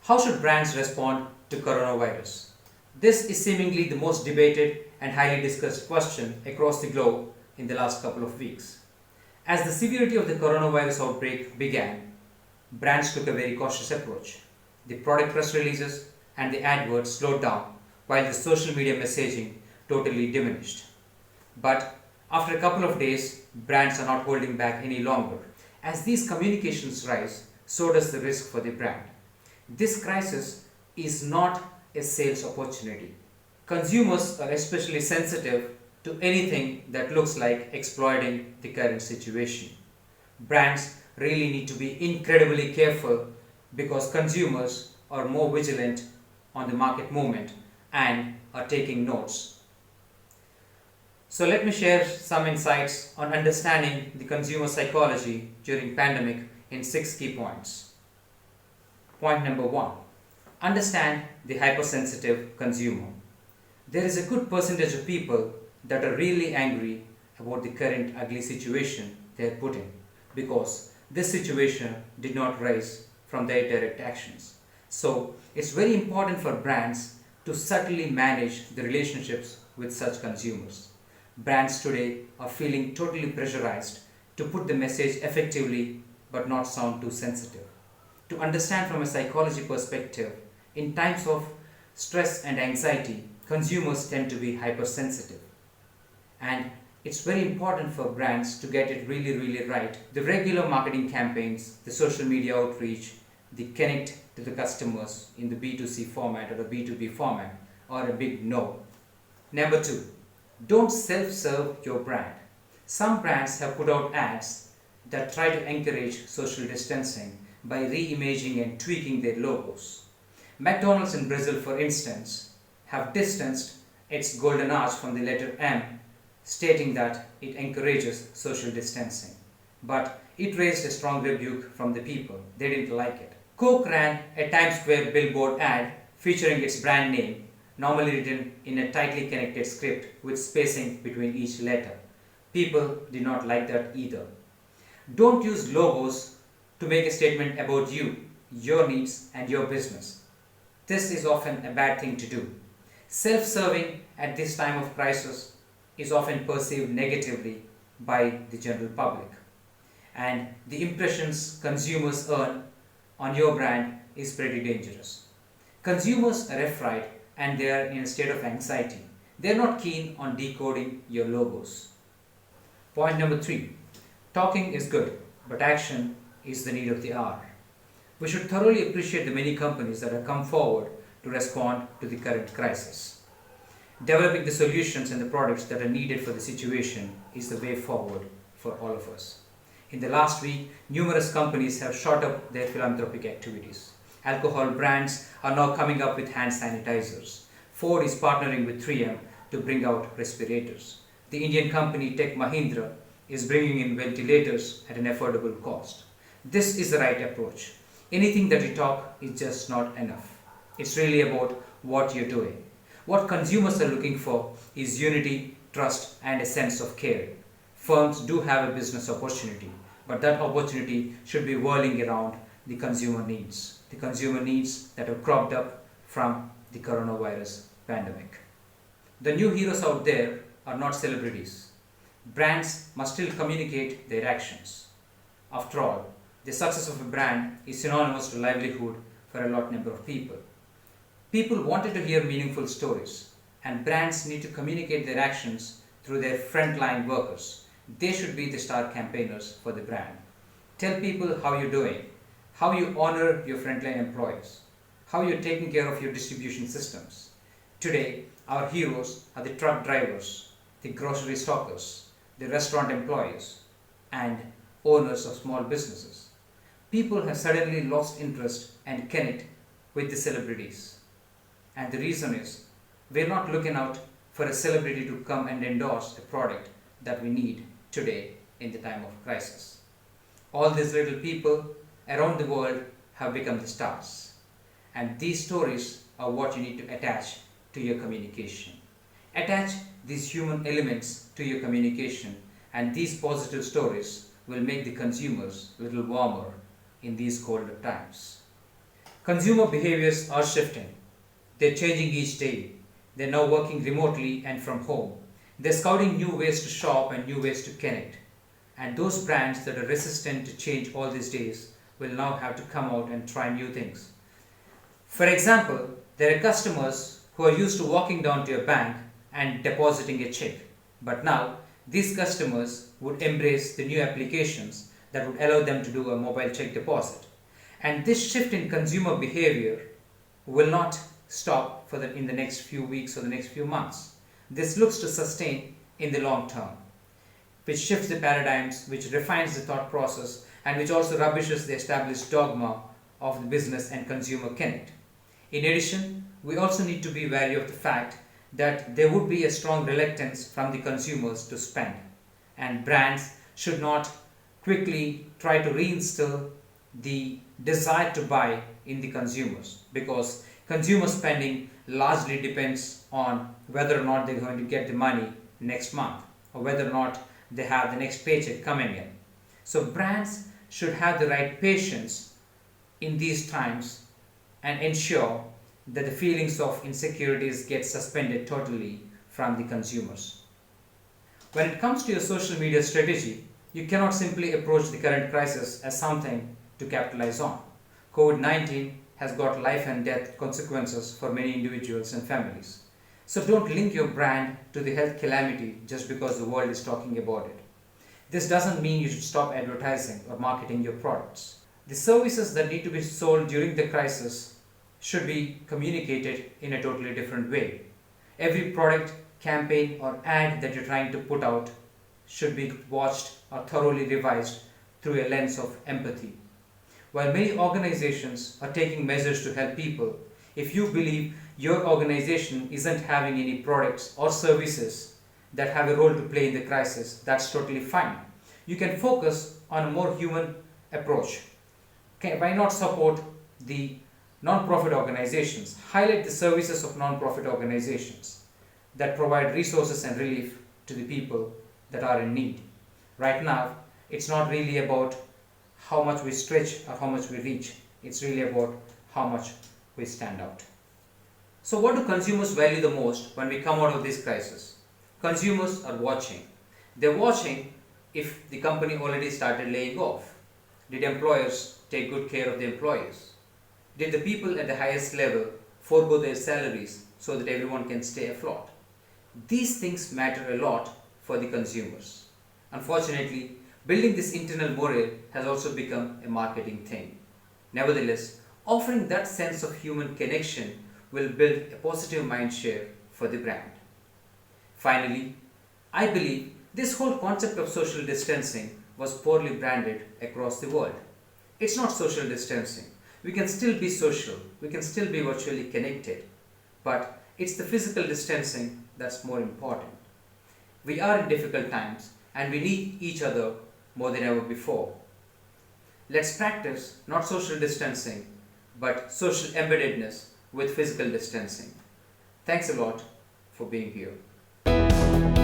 How should brands respond to coronavirus? This is seemingly the most debated and highly discussed question across the globe in the last couple of weeks. As the severity of the coronavirus outbreak began, brands took a very cautious approach. The product press releases and the adverts slowed down while the social media messaging totally diminished. But after a couple of days, brands are not holding back any longer. As these communications rise, so does the risk for the brand. This crisis is not a sales opportunity. Consumers are especially sensitive to anything that looks like exploiting the current situation. Brands really need to be incredibly careful because consumers are more vigilant on the market movement and are taking notes. So let me share some insights on understanding the consumer psychology during pandemic in 6 key points. Point number 1. Understand the hypersensitive consumer. There is a good percentage of people that are really angry about the current ugly situation they are put in because this situation did not rise from their direct actions. So it's very important for brands to subtly manage the relationships with such consumers. Brands today are feeling totally pressurized to put the message effectively but not sound too sensitive. To understand from a psychology perspective, in times of stress and anxiety, consumers tend to be hypersensitive. And it's very important for brands to get it really right. The regular marketing campaigns, the social media outreach, the connect to the customers in the B2C format or the B2B format are a big no. Number 2, don't self-serve your brand. Some brands have put out ads that try to encourage social distancing by re-imaging and tweaking their logos. McDonald's in Brazil, for instance, have distanced its golden arch from the letter M, stating that it encourages social distancing. But it raised a strong rebuke from the people. They didn't like it. Coke ran a Times Square billboard ad featuring its brand name, normally written in a tightly connected script with spacing between each letter. People did not like that either. Don't use logos to make a statement about you, your needs, and your business. This is often a bad thing to do. Self-serving at this time of crisis is often perceived negatively by the general public. And the impressions consumers earn on your brand is pretty dangerous. Consumers are afraid and they are in a state of anxiety. They are not keen on decoding your logos. Point number 3. Talking is good, but action is the need of the hour. We should thoroughly appreciate the many companies that have come forward to respond to the current crisis. Developing the solutions and the products that are needed for the situation is the way forward for all of us. In the last week, numerous companies have shot up their philanthropic activities. Alcohol brands are now coming up with hand sanitizers. Ford is partnering with 3M to bring out respirators. The Indian company Tech Mahindra is bringing in ventilators at an affordable cost. This is the right approach. Anything that you talk is just not enough. It's really about what you're doing. What consumers are looking for is unity, trust, and a sense of care. Firms do have a business opportunity, but that opportunity should be whirling around the consumer needs. The consumer needs that have cropped up from the coronavirus pandemic. The new heroes out there are not celebrities. Brands must still communicate their actions. After all, the success of a brand is synonymous to livelihood for a lot number of people. People wanted to hear meaningful stories, and brands need to communicate their actions through their frontline workers. They should be the star campaigners for the brand. Tell people how you're doing, how you honor your frontline employees, how you're taking care of your distribution systems. Today, our heroes are the truck drivers, the grocery stockers, the restaurant employees, and owners of small businesses. People have suddenly lost interest and connect with the celebrities. And the reason is, we're not looking out for a celebrity to come and endorse a product that we need today in the time of crisis. All these little people around the world have become the stars. And these stories are what you need to attach to your communication. Attach these human elements to your communication, and these positive stories will make the consumers a little warmer in these colder times. Consumer behaviors are shifting. They're changing each day. They're now working remotely and from home. They're scouting new ways to shop and new ways to connect. And those brands that are resistant to change all these days will now have to come out and try new things. For example, there are customers who are used to walking down to a bank and depositing a check. But now, these customers would embrace the new applications that would allow them to do a mobile check deposit. And this shift in consumer behavior will not stop in the next few weeks or the next few months. This looks to sustain in the long term, which shifts the paradigms, which refines the thought process, and which also rubbishes the established dogma of the business and consumer connect. In addition, we also need to be wary of the fact that there would be a strong reluctance from the consumers to spend, and brands should not quickly try to reinstill the desire to buy in the consumers, because consumer spending largely depends on whether or not they're going to get the money next month or whether or not they have the next paycheck coming in. So brands should have the right patience in these times and ensure that the feelings of insecurities get suspended totally from the consumers. When it comes to your social media strategy, you cannot simply approach the current crisis as something to capitalize on. COVID-19 has got life and death consequences for many individuals and families. So don't link your brand to the health calamity just because the world is talking about it. This doesn't mean you should stop advertising or marketing your products. The services that need to be sold during the crisis should be communicated in a totally different way. Every product, campaign or ad that you're trying to put out should be watched or thoroughly revised through a lens of empathy. While many organizations are taking measures to help people, if you believe your organization isn't having any products or services that have a role to play in the crisis, that's totally fine. You can focus on a more human approach. Why not support the non-profit organizations? Highlight the services of non-profit organizations that provide resources and relief to the people that are in need. Right now, it's not really about how much we stretch or how much we reach. It's really about how much we stand out. So what do consumers value the most when we come out of this crisis? Consumers are watching. They're watching if the company already started laying off. Did employers take good care of the employees? Did the people at the highest level forego their salaries so that everyone can stay afloat? These things matter a lot for the consumers. Unfortunately, building this internal morale has also become a marketing thing. Nevertheless, offering that sense of human connection will build a positive mindshare for the brand. Finally, I believe this whole concept of social distancing was poorly branded across the world. It's not social distancing. We can still be social, we can still be virtually connected, but it's the physical distancing that's more important. We are in difficult times and we need each other more than ever before. Let's practice not social distancing, but social embeddedness with physical distancing. Thanks a lot for being here.